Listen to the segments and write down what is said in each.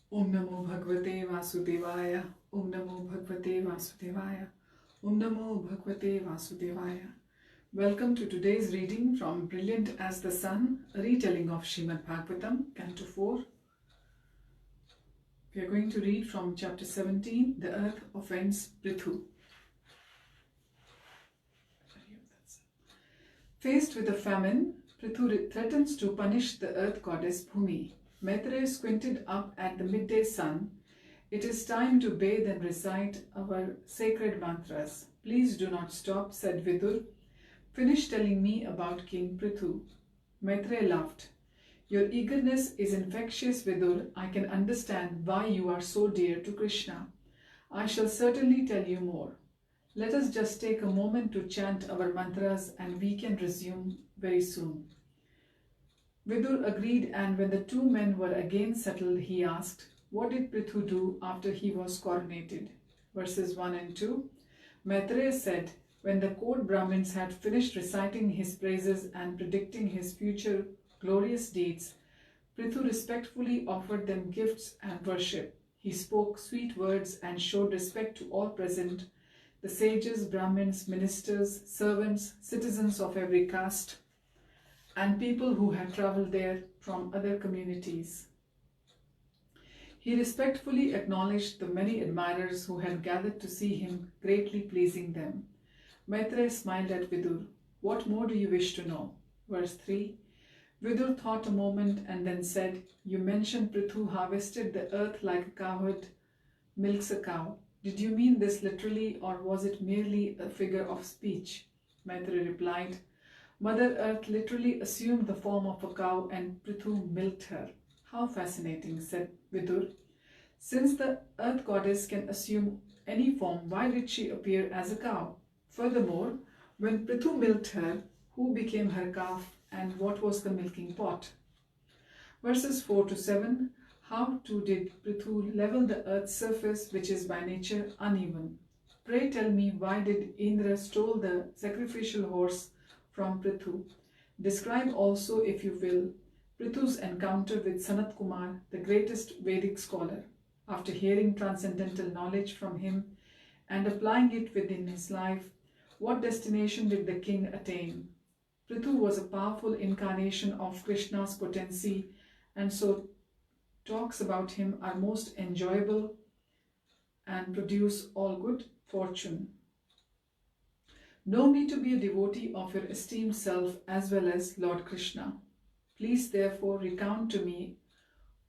Om Namo Bhagavate Vasudevaya. Om Namo Bhagavate Vasudevaya. Om Namo Bhagavate Vasudevaya. Welcome to today's reading from Brilliant as the Sun, a retelling of Srimad Bhagavatam Canto 4. We are going to read from chapter 17, The Earth Offends Prithu. Faced with a famine, Prithu threatens to punish the earth goddess Bhumi. Maitreya squinted up at the midday sun. It is time to bathe and recite our sacred mantras. Please do not stop, said Vidur. Finish telling me about King Prithu. Maitreya laughed. Your eagerness is infectious, Vidur. I can understand why you are so dear to Krishna. I shall certainly tell you more. Let us just take a moment to chant our mantras and we can resume very soon. Vidur agreed, and when the two men were again settled, he asked, what did Prithu do after he was coronated? Verses 1 and 2. Maitreya said, when the court Brahmins had finished reciting his praises and predicting his future glorious deeds, Prithu respectfully offered them gifts and worship. He spoke sweet words and showed respect to all present, the sages, Brahmins, ministers, servants, citizens of every caste, and people who had travelled there from other communities. He respectfully acknowledged the many admirers who had gathered to see him, greatly pleasing them. Maitreya smiled at Vidur. What more do you wish to know? Verse 3. Vidur thought a moment and then said, you mentioned Prithu harvested the earth like a cowherd milks a cow. Did you mean this literally, or was it merely a figure of speech? Maitreya replied, Mother Earth literally assumed the form of a cow and Prithu milked her. How fascinating, said Vidur. Since the earth goddess can assume any form, why did she appear as a cow? Furthermore, when Prithu milked her, who became her calf and what was the milking pot? Verses 4 to 7. How too did Prithu level the earth's surface, which is by nature uneven? Pray tell me, why did Indra stole the sacrificial horse from Prithu? Describe also, if you will, Prithu's encounter with Sanat Kumar, the greatest Vedic scholar. After hearing transcendental knowledge from him and applying it within his life, what destination did the king attain? Prithu was a powerful incarnation of Krishna's potency, and so talks about him are most enjoyable and produce all good fortune. Know me to be a devotee of your esteemed self as well as Lord Krishna. Please therefore recount to me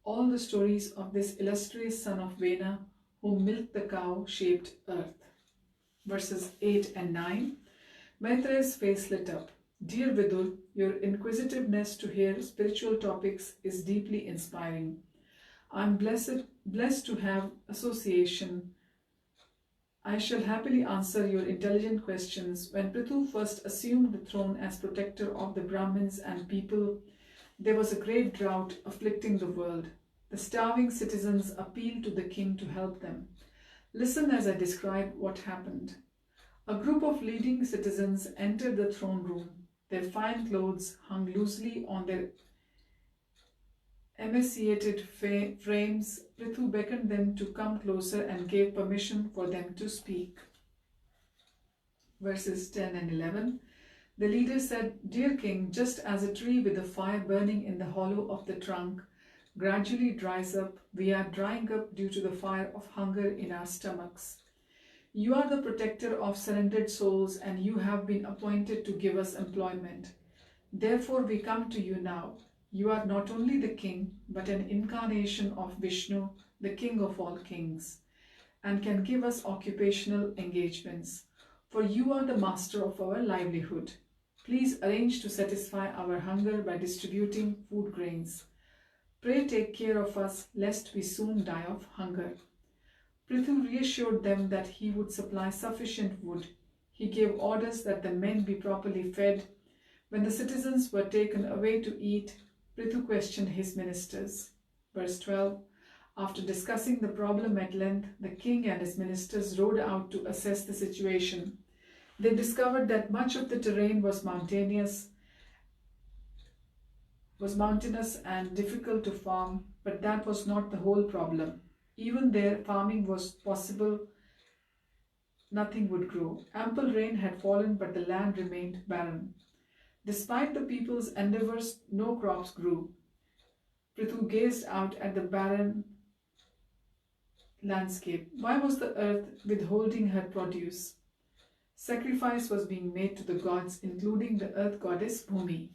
all the stories of this illustrious son of Vena who milked the cow-shaped earth. Verses 8 and 9. Maitreya's face lit up. Dear Vidur, your inquisitiveness to hear spiritual topics is deeply inspiring. I am blessed to have association. I shall happily answer your intelligent questions. When Prithu first assumed the throne as protector of the Brahmins and people, there was a great drought afflicting the world. The starving citizens appealed to the king to help them. Listen as I describe what happened. A group of leading citizens entered the throne room. Their fine clothes hung loosely on their emaciated frames. Prithu beckoned them to come closer and gave permission for them to speak. Verses 10 and 11. The leader said, Dear king, just as a tree with a fire burning in the hollow of the trunk gradually dries up, we are drying up due to the fire of hunger in our stomachs. You are the protector of surrendered souls, and you have been appointed to give us employment. Therefore we come to you now. You are not only the king, but an incarnation of Vishnu, the king of all kings, and can give us occupational engagements, for you are the master of our livelihood. Please arrange to satisfy our hunger by distributing food grains. Pray take care of us, lest we soon die of hunger. Prithu reassured them that he would supply sufficient wood. He gave orders that the men be properly fed. When the citizens were taken away to eat, Prithu questioned his ministers. Verse 12. After discussing the problem at length, the king and his ministers rode out to assess the situation. They discovered that much of the terrain was mountainous was mountainous and difficult to farm, but that was not the whole problem. Even there, farming was possible, nothing would grow. Ample rain had fallen, but the land remained barren. Despite the people's endeavors, no crops grew. Prithu gazed out at the barren landscape. Why was the earth withholding her produce? Sacrifice was being made to the gods, including the earth goddess Bhumi,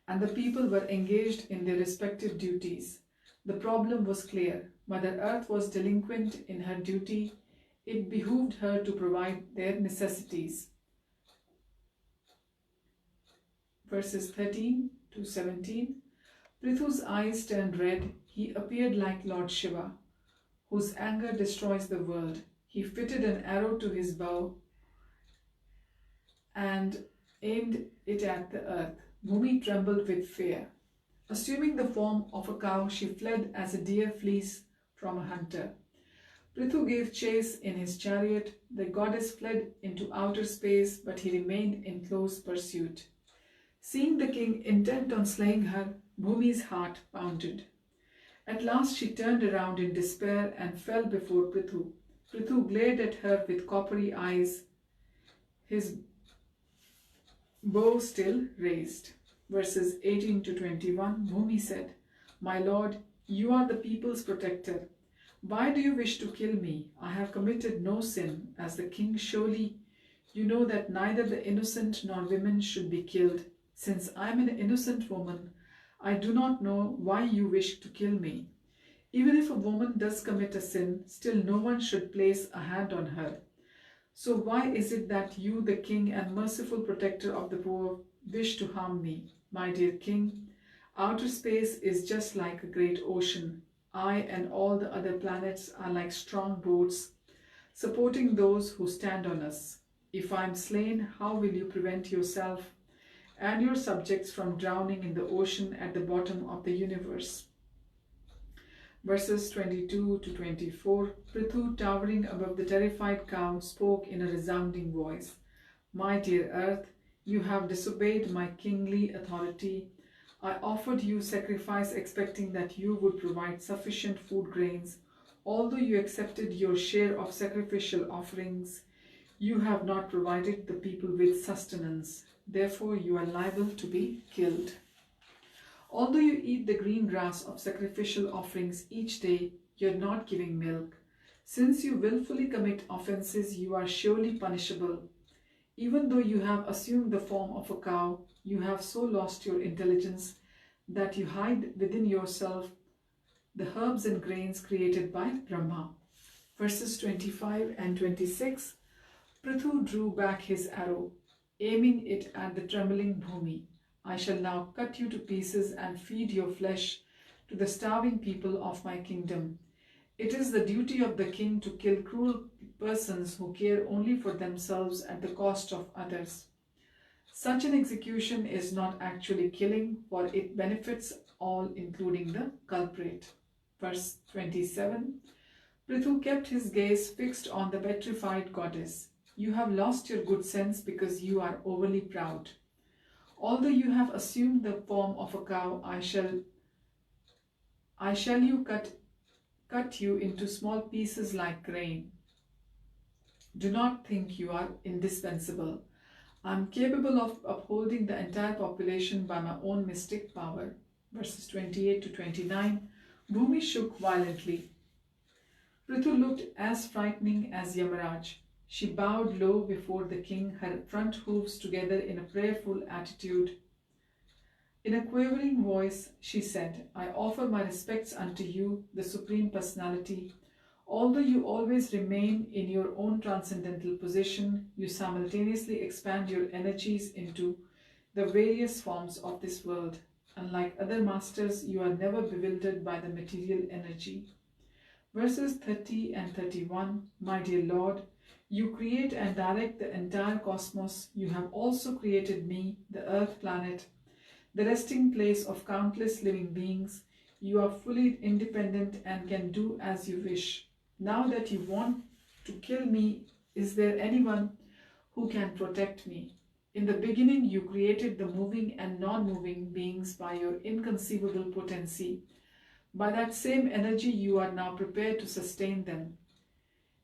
and the people were engaged in their respective duties. The problem was clear. Mother Earth was delinquent in her duty. It behooved her to provide their necessities. Verses 13 to 17. Prithu's eyes turned red. He appeared like Lord Shiva, whose anger destroys the world. He fitted an arrow to his bow and aimed it at the earth. Bhumi trembled with fear. Assuming the form of a cow, she fled as a deer flees from a hunter. Prithu gave chase in his chariot. The goddess fled into outer space, but he remained in close pursuit. Seeing the king intent on slaying her, Bhumi's heart pounded. At last she turned around in despair and fell before Prithu. Prithu glared at her with coppery eyes, his bow still raised. Verses 18 to 21, Bhumi said, "My lord, you are the people's protector. Why do you wish to kill me? I have committed no sin. As the king, surely you know that neither the innocent nor women should be killed. Since I am an innocent woman, I do not know why you wish to kill me. Even if a woman does commit a sin, still no one should place a hand on her. So why is it that you, the king and merciful protector of the poor, wish to harm me? My dear king, outer space is just like a great ocean. I and all the other planets are like strong boats, supporting those who stand on us. If I am slain, how will you prevent yourself and your subjects from drowning in the ocean at the bottom of the universe?" Verses 22 to 24, Prithu, towering above the terrified cow, spoke in a resounding voice. "My dear earth, you have disobeyed my kingly authority. I offered you sacrifice expecting that you would provide sufficient food grains. Although you accepted your share of sacrificial offerings, you have not provided the people with sustenance. Therefore, you are liable to be killed. Although you eat the green grass of sacrificial offerings each day, you are not giving milk. Since you willfully commit offenses, you are surely punishable. Even though you have assumed the form of a cow, you have so lost your intelligence that you hide within yourself the herbs and grains created by Brahma." Verses 25 and 26, Prithu drew back his arrow, aiming it at the trembling Bhumi. "I shall now cut you to pieces and feed your flesh to the starving people of my kingdom. It is the duty of the king to kill cruel persons who care only for themselves at the cost of others. Such an execution is not actually killing, for it benefits all, including the culprit." Verse 27, Prithu kept his gaze fixed on the petrified goddess. "You have lost your good sense because you are overly proud. Although you have assumed the form of a cow, I shall cut you into small pieces like grain. Do not think you are indispensable. I am capable of upholding the entire population by my own mystic power." Verses 28 to 29, Bhumi shook violently. Prithu looked as frightening as Yamaraj. She bowed low before the king, her front hooves together in a prayerful attitude. In a quavering voice, she said, "I offer my respects unto you, the Supreme Personality. Although you always remain in your own transcendental position, you simultaneously expand your energies into the various forms of this world. Unlike other masters, you are never bewildered by the material energy." Verses 30 and 31, "My dear Lord, you create and direct the entire cosmos. You have also created me, the Earth planet, the resting place of countless living beings. You are fully independent and can do as you wish. Now that you want to kill me, is there anyone who can protect me? In the beginning, you created the moving and non-moving beings by your inconceivable potency. By that same energy, you are now prepared to sustain them.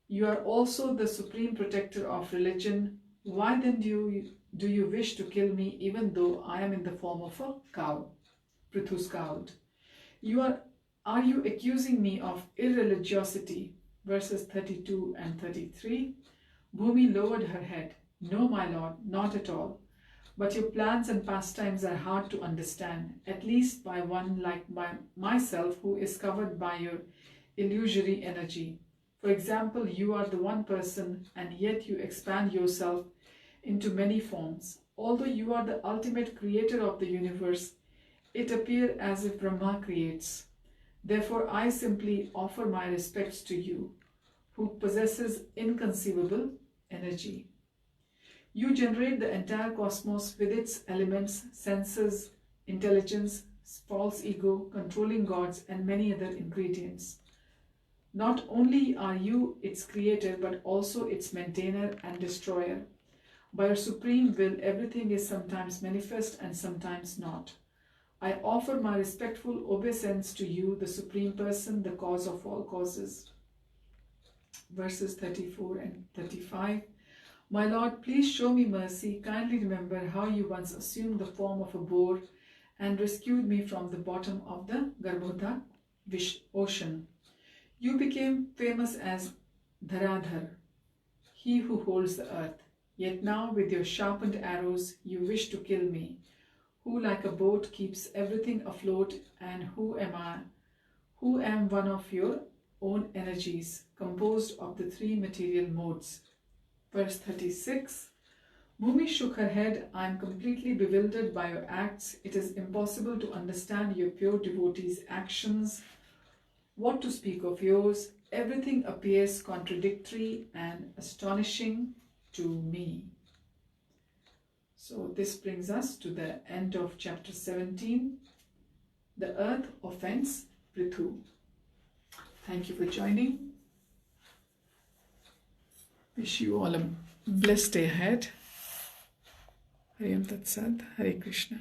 You are also the supreme protector of religion. Why then do you wish to kill me even though I am in the form of a cow? Prithu scowled. Are you accusing me of irreligiosity? Verses 32 and 33. Bhumi lowered her head. No, my lord, not at all. But your plans and pastimes are hard to understand, at least by one like myself who is covered by your illusory energy. For example, you are the one person and yet you expand yourself into many forms. Although you are the ultimate creator of the universe, it appears as if Brahma creates. Therefore, I simply offer my respects to you, who possesses inconceivable energy. You generate the entire cosmos with its elements, senses, intelligence, false ego, controlling gods, and many other ingredients. Not only are you its creator, but also its maintainer and destroyer. By your supreme will, everything is sometimes manifest and sometimes not. I offer my respectful obeisance to you, the Supreme Person, the cause of all causes. Verses 34 and 35. My Lord, please show me mercy. Kindly remember how you once assumed the form of a boar and rescued me from the bottom of the Garbhoda ocean. You became famous as Dharadhar, he who holds the earth. Yet now, with your sharpened arrows, you wish to kill me, who like a boat keeps everything afloat, and who am one of your own energies, composed of the three material modes. Verse 36. Bhumi shook her head. I am completely bewildered by your acts. It is impossible to understand your pure devotees' actions. What to speak of yours? Everything appears contradictory and astonishing to me. So this brings us to the end of chapter 17. The earth offends Prithu. Thank you for joining. Wish you all a blessed day ahead. Hare Tat Sat. Hare Krishna.